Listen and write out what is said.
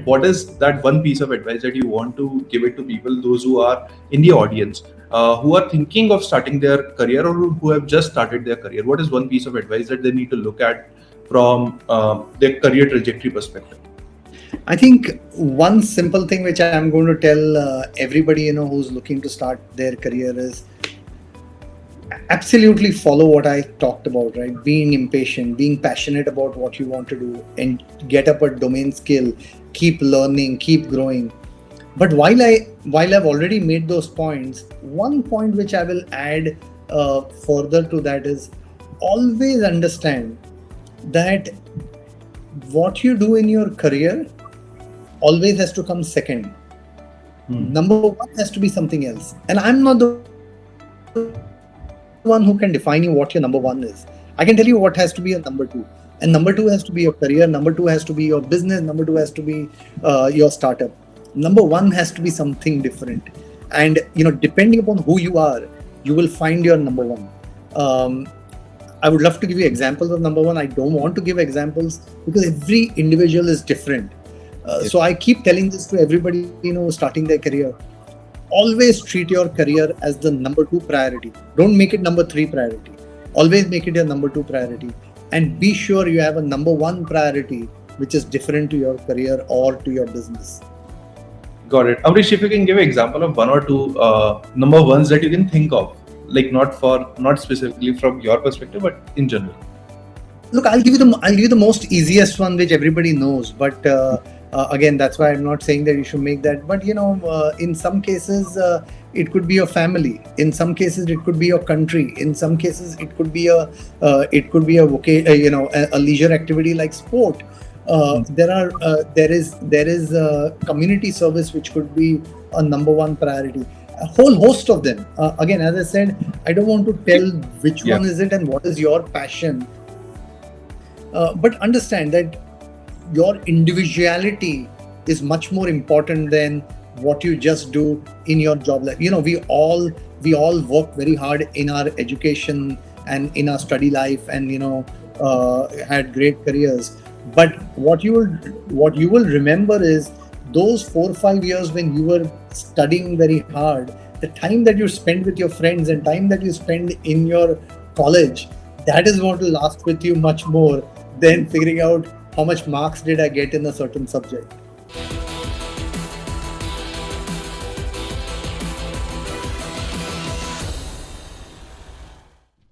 what is that one piece of advice that you want to give it to people, those who are in the audience, who are thinking of starting their career or who have just started their career? What is one piece of advice that they need to look at from their career trajectory perspective? I think one simple thing which I'm going to tell everybody who's looking to start their career is absolutely follow what I talked about, right? Being impatient, being passionate about what you want to do, and get up a domain skill, keep learning, keep growing. But while I've already made those points, one point which I will add further to that is always understand that what you do in your career always has to come second. Number one has to be something else. And I'm not the one who can define you what your number one is. I can tell you what has to be your number two. And number two has to be your career. Number two has to be your business. Number two has to be your startup. Number one has to be something different. And, depending upon who you are, you will find your number one. I would love to give you examples of number one. I don't want to give examples because every individual is different. So I keep telling this to everybody, starting their career. Always treat your career as the number two priority. Don't make it number three priority. Always make it your number two priority. And be sure you have a number one priority, which is different to your career or to your business. Got it. Amrish, if you can give an example of one or two number ones that you can think of, like not specifically from your perspective, but in general. Look, I'll give you the most easiest one, which everybody knows. But again, that's why I'm not saying that you should make that. But in some cases, it could be your family. In some cases, it could be your country. In some cases, it could be a leisure activity like sport. There is community service which could be a number one priority. A whole host of them. Again, as I said, I don't want to tell which one is it and what is your passion. But understand that your individuality is much more important than what you just do in your job life. We all work very hard in our education and in our study life, and had great careers. But what you will remember is those 4 or 5 years when you were studying very hard, the time that you spend with your friends and time that you spend in your college, that is what will last with you much more than figuring out how much marks did I get in a certain subject.